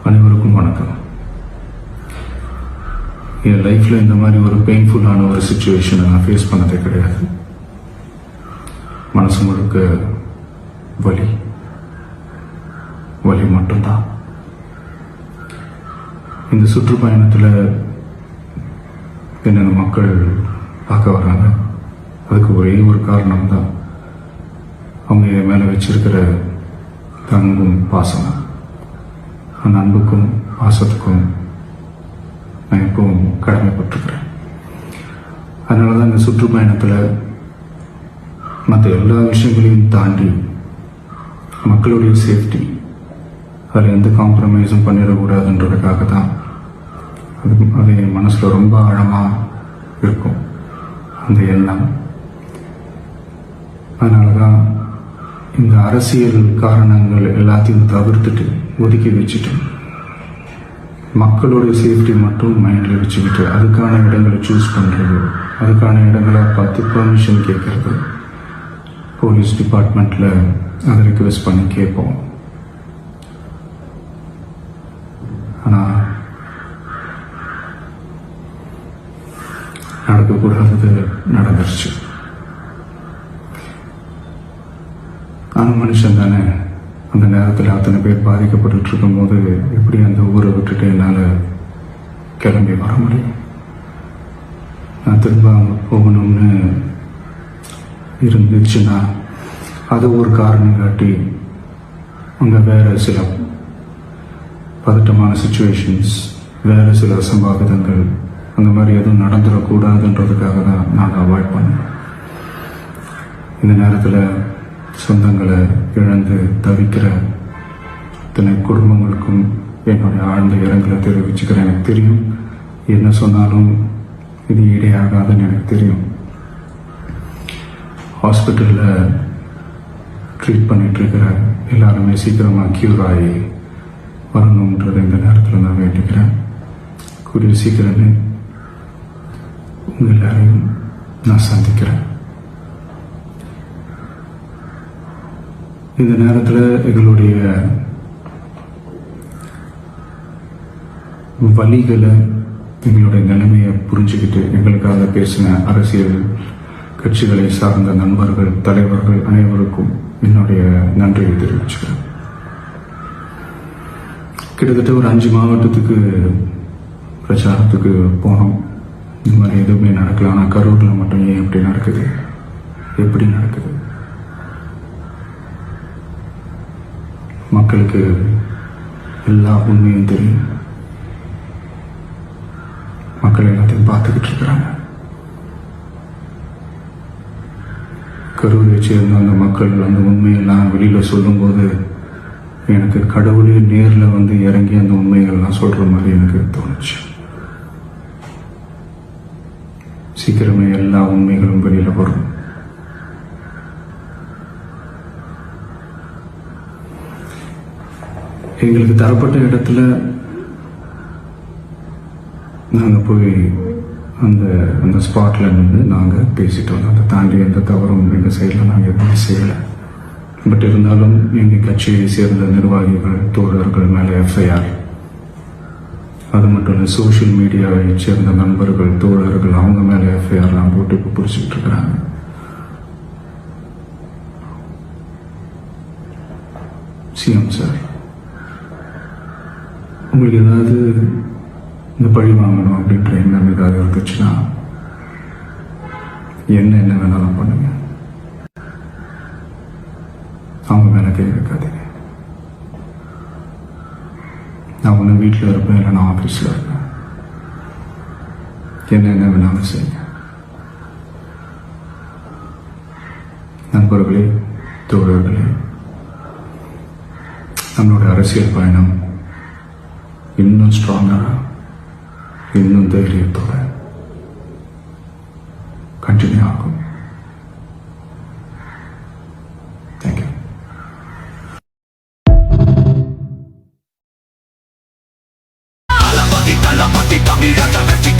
அனைவருக்கும் வணக்கம். என் லைஃப்பில் இந்த மாதிரி ஒரு பெயின்ஃபுல்லான ஒரு சுச்சுவேஷனை நான் ஃபேஸ் பண்ணதே கிடையாது. மனசு முழுக்க வலி வலி மட்டும்தான். இந்த சுற்றுப்பயணத்தில் என்னென்ன மக்கள் பார்க்க வராங்க, அதுக்கு ஒரே ஒரு காரணம் தான், அவங்க என் மேலே வச்சிருக்கிற அன்பும் பாசம். அந்த அன்புக்கும் பாசத்துக்கும் நான் எப்பவும் கடமைப்பட்டிருக்கிறேன். அதனால தான் இந்த சுற்றுப்பயணத்தில் மற்ற எல்லா விஷயங்களையும் தாண்டி மக்களுடைய சேஃப்டி, அதில் எந்த காம்ப்ரமைஸும் பண்ணிடக்கூடாதுன்றதுக்காக தான் அது என் மனசில் ரொம்ப ஆழமாக இருக்கும் அந்த எண்ணம். அதனால தான் இந்த அரசியல் காரணங்கள் எல்லாத்தையும் தவிர்த்துட்டு ஒதுக்கி வச்சுட்டு மக்களுடைய சேஃப்டி மட்டும் மைண்டில் வச்சுக்கிட்டு அதுக்கான இடங்களை சூஸ் பண்ணுறது, அதுக்கான இடங்களை பார்த்து பெர்மிஷன் கேட்கறது, போலீஸ் டிபார்ட்மெண்ட்டில் அதை ரிக்வெஸ்ட் பண்ணி கேட்போம். ஆனால் நடக்கக்கூடாதது நடந்துருச்சு. நான் மனுஷன் தானே. அந்த நேரத்தில் அத்தனை பேர் பாதிக்கப்பட்டு இருக்கும்போது எப்படி அந்த ஊரை விட்டுட்டு என்னால் கிளம்பி வர முடியும்? நான் திரும்ப போகணும்னு இருந்துச்சுன்னா அது ஒரு காரணம் காட்டி அங்கே வேறு சில பதட்டமான சுச்சுவேஷன்ஸ், வேறு சில அசம்பாவிதங்கள் அந்த மாதிரி எதுவும் நடந்துடக்கூடாதுன்றதுக்காக தான் நான் அவாய்ட் பண்ணேன். இந்த நேரத்தில் சொந்தங்களை இழந்து தவிக்கிற இத்தனை குடும்பங்களுக்கும் என்னுடைய ஆழ்ந்த இரங்கலை தெரிவிச்சுக்கிறேன். எனக்கு தெரியும், என்ன சொன்னாலும் இது ஈடையாகாதுன்னு எனக்கு தெரியும். ஹாஸ்பிட்டலில் ட்ரீட் பண்ணிட்டு இருக்கிற எல்லாருமே சீக்கிரமாக க்யூர் ஆகி வரணுன்றதை இந்த நேரத்தில் நான் வேண்டிக்கிறேன். கூடிய சீக்கிரமே உங்கள் எல்லாரையும் நான் சந்திக்கிறேன். இந்த நேரத்தில் எங்களுடைய வலிகளை, எங்களுடைய நிலைமையை புரிஞ்சுக்கிட்டு எங்களுக்காக பேசின அரசியல் கட்சிகளை சார்ந்த நண்பர்கள், தலைவர்கள் அனைவருக்கும் என்னுடைய நன்றியை தெரிவிச்சுக்கிறேன். கிட்டத்தட்ட ஒரு 5 மாவட்டத்துக்கு பிரச்சாரத்துக்கு போனோம். இந்த மாதிரி எதுவுமே நடக்கல. ஆனால் கரூரில் மட்டும் ஏன் எப்படி நடக்குது, எப்படி நடக்குது? மக்களுக்கு எல்லா உண்மையும் தெரியும். மக்கள் எல்லாத்தையும் பார்த்துக்கிட்டு இருக்கிறாங்க. கரூரை சேர்ந்த அந்த மக்கள் அந்த உண்மையெல்லாம் வெளியில் சொல்லும்போது எனக்கு கடவுளே நேரில் வந்து இறங்கி அந்த உண்மைகள்லாம் சொல்கிற மாதிரி எனக்கு தோணுச்சு. சீக்கிரமே எல்லா உண்மைகளும் வெளியில் வரும். எங்களுக்கு தரப்பட்ட இடத்துல நாங்கள் போய் அந்த ஸ்பாட்டில் நின்று நாங்கள் பேசிட்டு வந்தோம். அதை தாண்டி எந்த தவறும் எங்கள் சைடில் நாங்கள் எதுவுமே செய்யலை. பட் இருந்தாலும் எங்கள் கட்சியை சேர்ந்த நிர்வாகிகள், தோழர்கள் மேலே எஃப்ஐஆர், அது மட்டும் இல்லை சோஷியல் மீடியாவை சேர்ந்த நண்பர்கள், தோழர்கள் அவங்க மேலே எஃப்ஐஆர்லாம் போட்டு இப்போ பிடிச்சிக்கிட்டு இருக்கிறாங்க. சிஎம் சார், உங்களுக்கு ஏதாவது இந்த பழி வாங்கணும் அப்படின்ற எண்ணம் ஏதாவது இருந்துச்சுன்னா என்ன வேணாலும் பண்ணுங்க. அவங்க மேலே கை வைக்காதீங்க. நான் ஒன்று வீட்டில் இருப்பேன், இல்லை நான் ஆஃபீஸில் இருப்பேன். என்ன வேணாலும் செய்யுங்க. நண்பர்களே, தோழர்களே, நம்மளோட அரசியல் பயணம் இன்னும் ஸ்ட்ராங்கரா, இன்னும் தைரியத்தோட கண்டினியூ ஆகும். தேங்க்யூ. தளபதி தமிழக வெற்றி